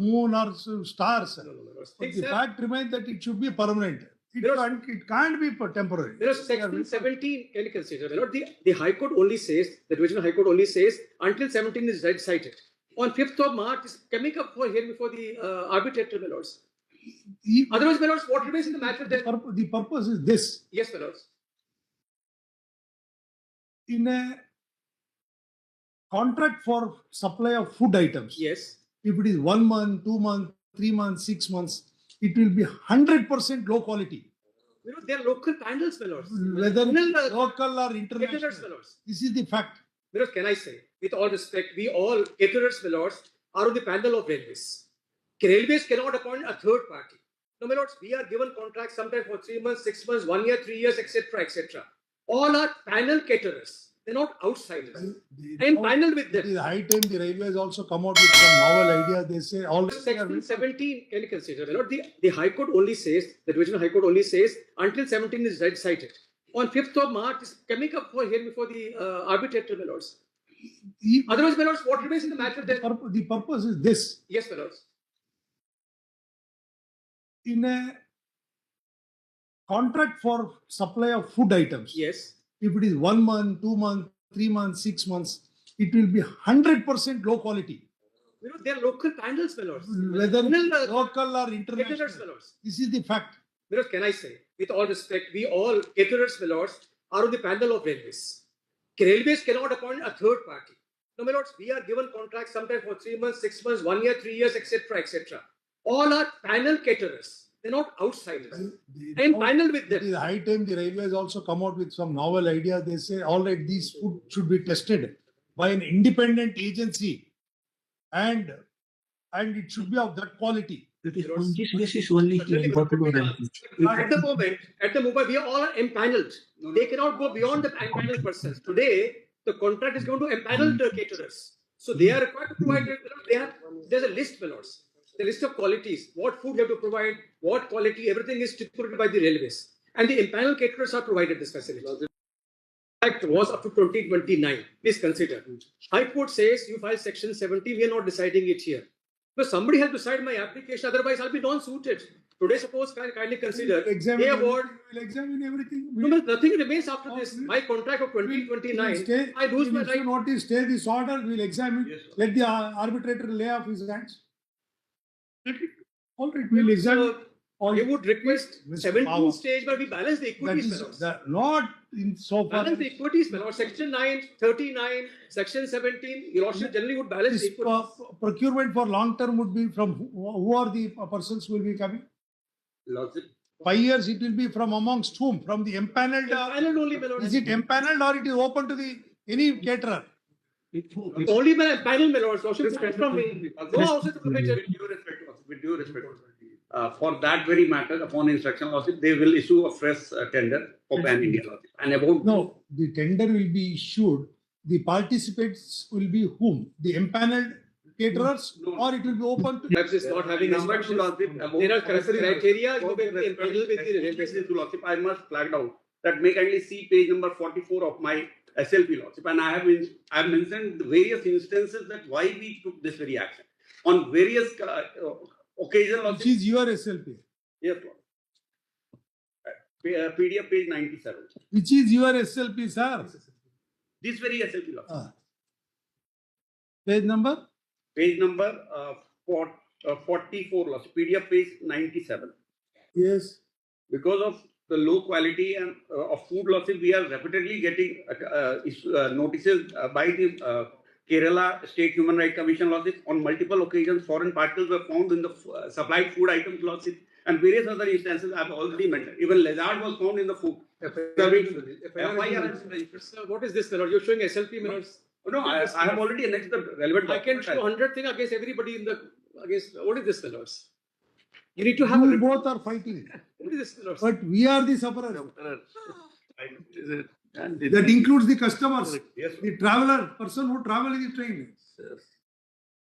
moon or stars. No, Lords. But Think, the sir, fact remains that it should be permanent. Lords, It can't be temporary. there is section 17, can you consider? Lord, the High Court only says, the Divisional High Court only says, until 17 is cited. On 5th of March, is coming up for hearing before the arbitrator, my lords. Otherwise, my lords, what remains in the matter then? The purpose is this. Yes, my lords. In a contract for supply of food items, Yes. if it is 1 month, 2 months, 3 months, 6 months, it will be 100% low quality. You know, they are local panels, my lords. Whether local or international. Caterers, my lords. This is the fact. My lords, can I say, with all respect, we all caterers, my lords, are on the panel of railways. Railways cannot appoint a third party. No, my lords, we are given contracts sometimes for 3 months, 6 months, 1 year, 3 years, etc., etc. All are panel caterers. They're not outsiders. I am panel with them. It is high time the railways also come out with some novel idea. They say all Section 17, can you consider? My lord, the High Court only says, the Divisional High Court only says, until 17 is cited. On 5th of March, is coming up for hearing before the arbitrator, my lords. Otherwise, my lords, what remains in the matter then? The purpose is this. Yes, my lords. In a contract for supply of food items, Yes. if it is 1 month, 2 months, 3 months, 6 months, it will be 100% low quality. You know, they are local panels, my lords. Whether local or international. Caterers, my lords. This is the fact. My lords, can I say, with all respect, we all caterers, my lords, are on the panel of railways. Railways cannot appoint a third party. No, my lords, we are given contracts sometimes for 3 months, 6 months, 1 year, 3 years, etc., etc. All are panel caterers. They're not outsiders. I am panel with them. It is high time the railways also come out with some novel idea. They say, all right, these food should be tested by an independent agency, and it should be of that quality. It is on this basis only he got to do that. At the moment, we are all empaneled. They cannot go beyond the empaneled persons. Today, the contract is going to empanel the caterers. So they are required to provide, there's a list, my lords. The list of qualities, what food you have to provide, what quality, everything is stipulated by the railways. And the empaneled caterers are provided this facility. The Act was up to 2029. Please consider. High Court says you file section 70, we are not deciding it here. But somebody has decided my application, otherwise I'll be non-suited. Today, suppose kindly consider, they award. We'll examine everything. No, nothing remains after this. My contract of 2029, I lose my right. Not stay this order, we'll examine. Yes, let the arbitrator lay off his hands. All right, we'll examine. You would request 17 stage, but we balance the equities. Not in so far. Balance the equities, Section 9, 39, Section 17, your lordship generally would balance the equities. Procurement for long term would be from who are the persons who will be coming? Lordship. 5 years it will be from amongst whom? From the empaneled. Empaneled only, my lord. Is it empaneled or it is open to the any caterer? Only by empaneled, my lord. Lordship from me. No outside the permitted. With due respect, for that very matter, upon instruction, lordship, they will issue a fresh tender for Pan India, lordship. And about no, the tender will be issued. The participants will be whom? The empaneled caterers, or it will be open to. Perhaps it's not having instructions. There are criteria. You may be empaneled with the railways. Lordship, I must flag out that may kindly see page number 44 of my SLP, lordship, and I have mentioned various instances that why we took this very action on various occasions. Which is your SLP? Yes, Lord. PDF page 97. Which is your SLP, sir? This very SLP, Lord. Page number? Page number 44, Lord. PDF page 97. Yes. Because of the low quality and of food losses, we are repeatedly getting notices by the Kerala State Human Rights Commission losses. On multiple occasions, foreign particles were found in the supplied food items losses, and various other instances I have already mentioned. Even lizard was found in the food. What is this, Lord? You're showing SLP, Lord? No, I have already annexed the relevant. I can show 100 things against everybody in the against. What is this, Lord? You need to have. You both are fighting. What is this, Lord? But we are the sufferers. That includes the customers, yes, the traveler, person who travel in the train.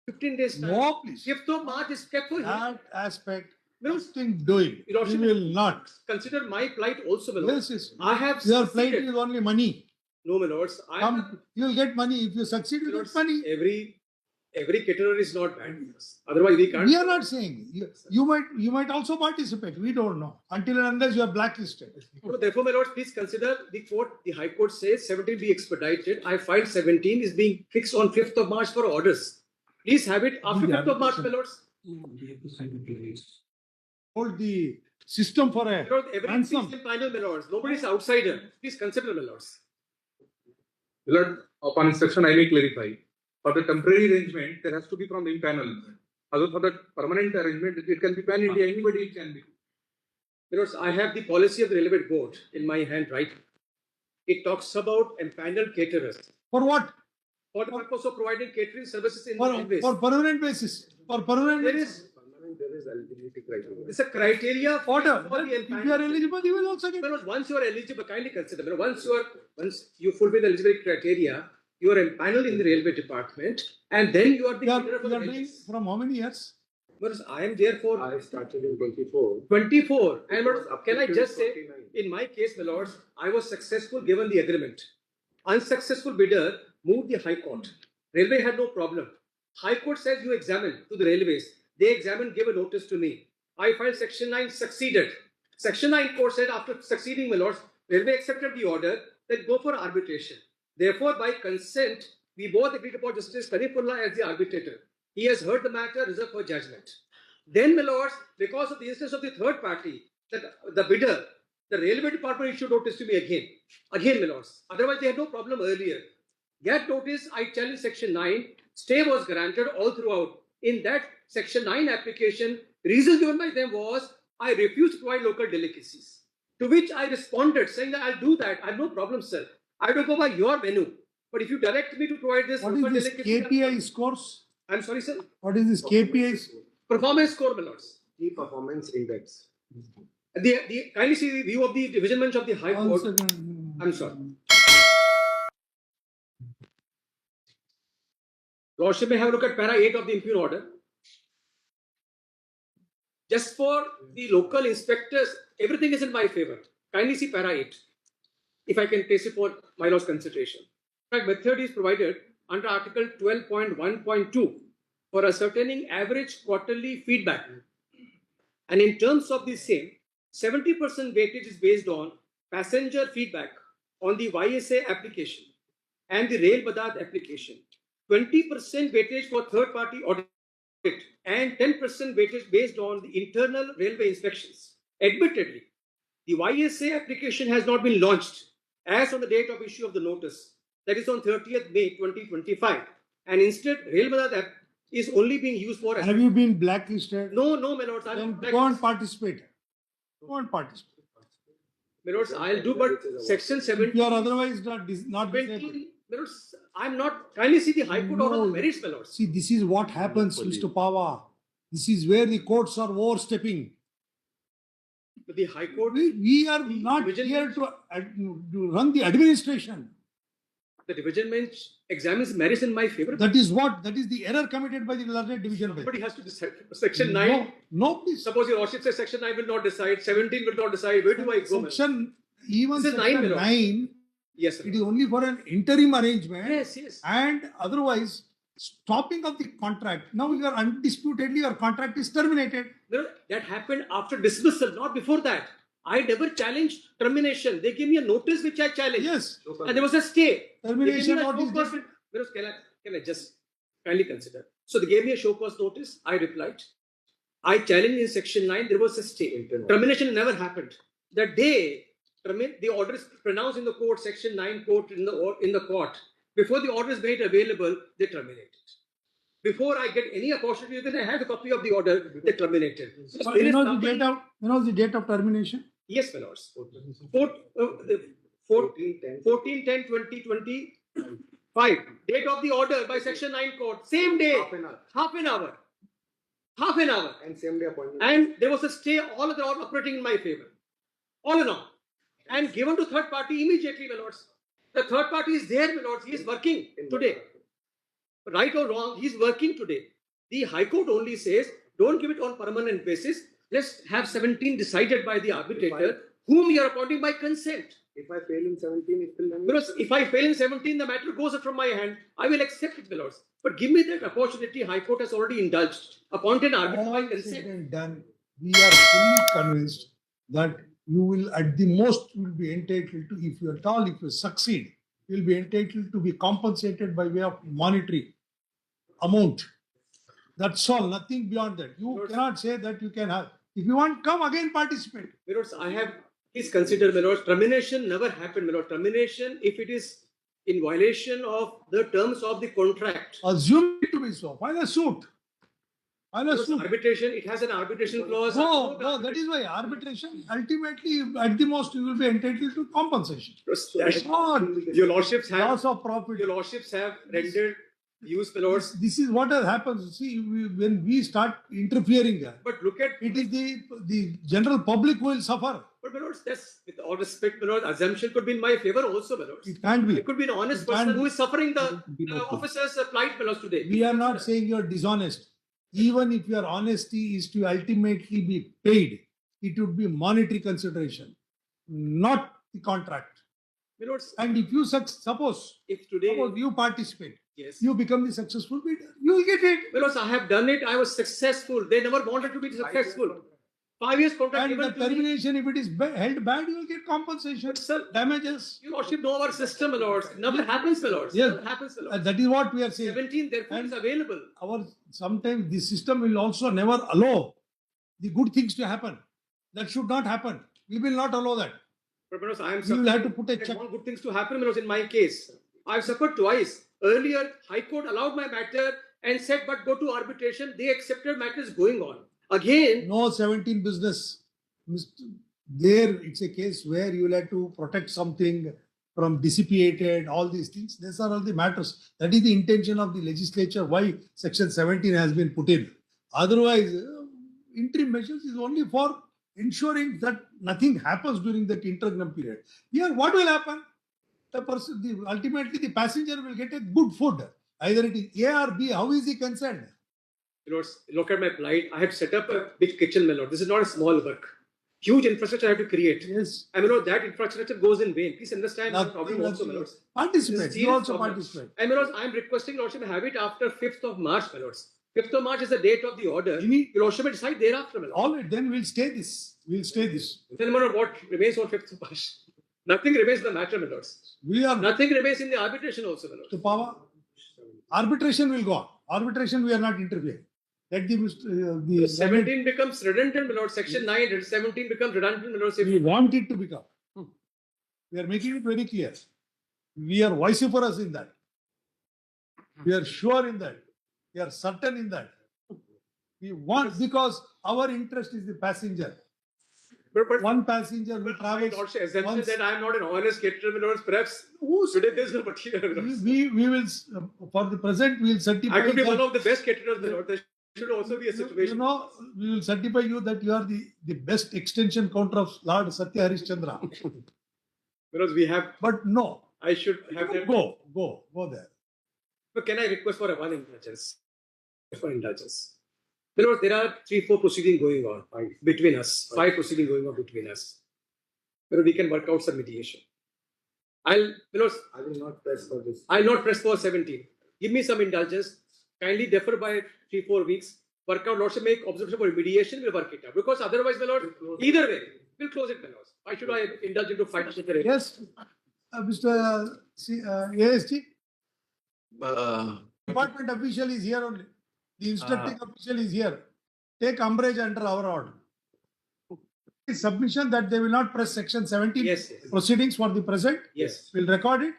15 days time. No, please. 5th of March is kept for that aspect. Nothing doing. You will not consider my plight also, my lord. Yes. I have your plight is only money. No, my lords. You will get money if you succeed. You get money. Every Every caterer is not banned. Otherwise, we can't. We are not saying you might also participate. We don't know until and unless you are blacklisted. So therefore, my lords, please consider the High Court says 17 be expedited. I filed 17 is being fixed on 5th of March for orders. Please have it after 5th of March, my lords. Hold the system for a My lord, everything is ransom. in final, my lords. Nobody is outsider. Please consider, my lords. Lord, upon instruction, I may clarify. For the temporary arrangement, there has to be from the panel. Although for the permanent arrangement, it can be pan India, anybody it can be. My lords, I have the policy of the relevant board in my hand, right? It talks about empaneled caterers For what? for the purpose of providing catering services in the railways. For permanent basis. For permanent There basis. is it's a criteria for Order. the If you are empaneled. eligible, you will also get. Because once you are eligible, kindly consider. Once you fulfill the eligibility criteria, you are empaneled in the railway department, and then you are the You are, caterer for you the are doing railways. from how many years? Whereas I am there for I started in 24. 24. And It was up can to I just say, 29. in my case, my lords, I was successful given the agreement. Unsuccessful bidder moved the High Court. Railway had no problem. High Court said you examine to the railways. They examined, gave a notice to me. I filed Section 9, succeeded. Section 9 court said after succeeding, my lords, Railway accepted the order that go for arbitration. Therefore, by consent, we both agreed upon Justice Karifullah as the arbitrator. He has heard the matter, reserved for judgment. Then, my lords, because of the instance of the third party, that the bidder, the railway department issued notice to me again. Again, my lords. Otherwise, they had no problem earlier. Get notice, I challenged Section 9. Stay was granted all throughout. In that Section 9 application, reason given by them was, I refuse to provide local delicacies. To which I responded, saying that I'll do that. I have no problem, sir. I will go by your menu. But if you direct me to provide this What local is this delicacy, KPI scores? I'm sorry, sir. What is this KPI? Performance score, my lords. Key performance index. Kindly see the view of the division bench of the High Court. I'm sorry. Lordship may have a look at para 8 of the impugn order. Just for the local inspectors, everything is in my favor. Kindly see para 8. If I can place it for my lord's consideration. In fact, method is provided under Article 12.1.2 for ascertaining average quarterly feedback. And in terms of the same, 70% weightage is based on passenger feedback on the YSA application and the Rail Badat application. 20% weightage for third-party audit and 10% weightage based on the internal railway inspections. Admittedly, the YSA application has not been launched as on the date of issue of the notice, that is on 30th May 2025, and instead Rail Badat app is only being used for. Have you been blacklisted? No, my lords. Then go and participate. Go and participate. My lords, I'll do, but Section If 17. you are otherwise not disabled. 20, my lords, I'm not. Kindly see the High Court order on merits, my lords. See, this is what happens, Mr. Pava. This is where the courts are overstepping. But the High Court, We are not division here to run the administration. the division bench examines merits in my favor. That is the error committed by the learned division bench. Somebody has to decide. Section 9. No, please. Suppose your lordship says Section 9 will not decide, 17 will not decide. Where do I go? my lord? Even This is section 9, my lord. 9, Yes, it sir. is only for an interim arrangement. Yes. And otherwise, stopping of the contract. Now you are undisputedly, your contract is terminated. No, that happened after dismissal, not before that. I never challenged termination. They gave me a notice which I challenged. Yes. And there was a stay. Termination They gave me a notice show cause. Whereas, can I just kindly consider? So they gave me a show cause notice. I replied. I challenged in Section 9. There was a stay. Termination never happened. The day the order is pronounced in the court, Section 9 court in the court. Before the order is made available, they terminate it. Before I get any opportunity, then I have a copy of the order. They terminated. So You know the date of termination? Yes, my lords. 14/10/2025. Date of the order by Section 9 court. Same day. Half an hour. And same day appointment. And there was a stay. All of them are operating in my favor. All in all. And given to third party immediately, my lords. The third party is there, my lords. He is working today. Right or wrong, he is working today. The High Court only says, don't give it on permanent basis. Let's have 17 decided by the arbitrator, whom you are appointing by consent. If I fail in 17, it will Because if I fail in 17, the matter goes from my hand. I will accept it, my lords. But give me that opportunity. High Court has already indulged. Appointed arbiter by All said consent. and done, we are fully convinced that you will, at the most, you will be entitled to, if you at all, if you succeed, you will be entitled to be compensated by way of monetary amount. That's all, nothing beyond that. You cannot say that you can have. If you want, come again, participate. My lords, I have, please consider, my lords, termination never happened, my lord. Termination, if it is in violation of the terms of the contract. Assume it to be so. File a suit. File a Because suit. arbitration, it has an arbitration clause. No, no, that is why arbitration, ultimately, at the most, you will be entitled to compensation. That's not Your lordships have, loss of profit. your lordships have rendered use, my lords. This is what has happened. See, when we start interfering, But look at, it is the general public who will suffer. but my lords, that's, with all respect, my lords, assumption could be in my favor also, my lords. It can't be. It could be an honest It can't person be. who is suffering the be no proof. officer's plight, my lords, today. We are not saying you are dishonest. Even if your honesty is to ultimately be paid, it would be monetary consideration, not the contract. My lords, And if you suppose if today, you participate, yes. you become the successful bidder, you will get it. My lords, I have done it. I was successful. They never wanted to be successful. 5 years contract And the given to me. termination, if it is held bad, you will get compensation, But sir, damages. your lordship know our system, my lords. Never happens, my lords. Yes. Never happens, my lords. That is what we are saying. 17, therefore, And is available. Sometimes the system will also never allow the good things to happen. That should not happen. We will not allow that. But my lords, I am We will have to suffering. put a I check. want good things to happen, my lords, in my case. I have suffered twice. Earlier, High Court allowed my matter and said, but go to arbitration. They accepted matters going on. Again, No 17 business. There, it's a case where you will have to protect something from dissipated, all these things. These are all the matters. That is the intention of the legislature, why section 17 has been put in. Otherwise, interim measures is only for ensuring that nothing happens during that interregnum period. Here, what will happen? Ultimately, the passenger will get a good food. Either it is A or B. How is he concerned? my lords, look at my plight. I have set up a big kitchen, my lord. This is not a small work. Huge infrastructure I have to create. Yes. I mean, that infrastructure goes in vain. Please understand my Nothing problem also, my lords. Participate. This is You also serious problem. participate. And my lords, I am requesting lordship have it after 5th of March, my lords. 5th of March is the date of the order. Any- Your lordship may decide thereafter, my lords. All right, then we'll stay this. We'll stay this. Then, my lord, what remains on 5th of March? Nothing remains in the matter, my lords. We are Nothing remains in the arbitration also, my lords. to power. Arbitration will go on. Arbitration, we are not interfering. Let the 17 becomes redundant, my lord. Section 9, 17 becomes redundant, my lord. we want it to become. We are making it very clear. We are vociferous in that. We are sure in that. We are certain in that. We want, because our interest is the passenger. But One passenger who my travels. lordship, assumption once- that I am not an honest caterer, my lords. Perhaps today there is no material, my lords. we will, for the present, we will certify. I could be that- one of the best caterers, my lord. There should also be a You situation. know, we will certify you that you are the best extension counter of Lord Satya Harishchandra. Because we have, But no, I should have that. go there. But can I request for a one indulgence? For indulgence. Because there are 3-4 proceedings going on between us. 5 proceedings going on between us. But we can work out some mediation. I will not press for this. I'll not press for 17. Give me some indulgence. Kindly defer by 3-4 weeks. Work out, lordship, make observation for mediation, we'll work it out. Because otherwise, my lord, either way, we'll close it, my lord. Why should I indulge into fight? Yes, Mr. ASG, department official is here only. The instructing official is here. Take umbrage under our order. Submission that they will not press section 17 Yes, yes. proceedings for the present. Yes. We'll record it.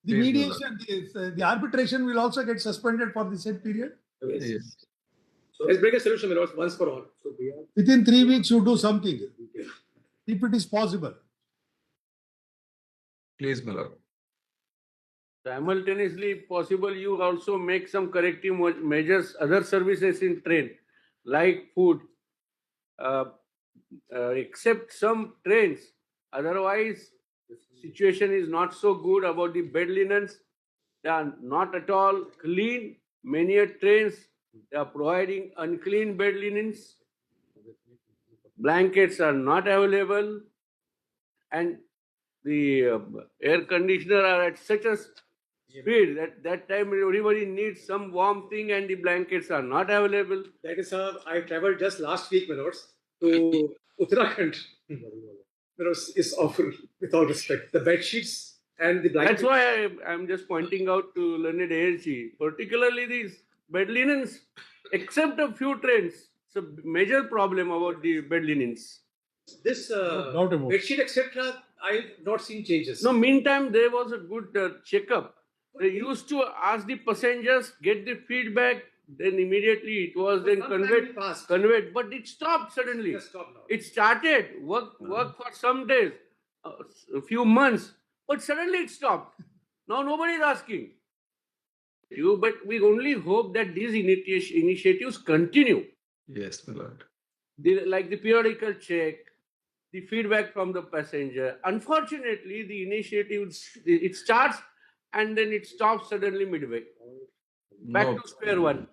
The Please do mediation, the arbitration will also get suspended for the said period. Yes. Let's bring a solution, my lord, once for all. So we are. Within 3 weeks, you do something. If it is possible. Please, my lord. Simultaneously possible, you also make some corrective measures, other services in train, like food, except some trains. Otherwise, situation is not so good about the bed linens. They are not at all clean. Many trains, they are providing unclean bed linens. blankets are not available, and the air conditioner are at such a speed that that time everybody needs some warm thing and the blankets are not available. That is how I traveled just last week, Manoj, to Uttarakhand. Manoj, is awful, with all respect. The bed sheets and the blankets. That's why I'm just pointing out to learned ASG, particularly these bed linens, except a few trains. It's a major problem about the bed linens. This doubt about it. bed sheet, etc., I've not seen changes. No, meantime, there was a good checkup. They used to ask the passengers, get the feedback, then immediately it was then conveyed, but it stopped suddenly. Just stop now. It started, work for some days, a few months, but suddenly it stopped. Now nobody is asking. But we only hope that these initiatives continue. Yes, my lord. Like the periodical check, the feedback from the passenger. Unfortunately, the initiative, it starts and then it stops suddenly midway. Back to square one.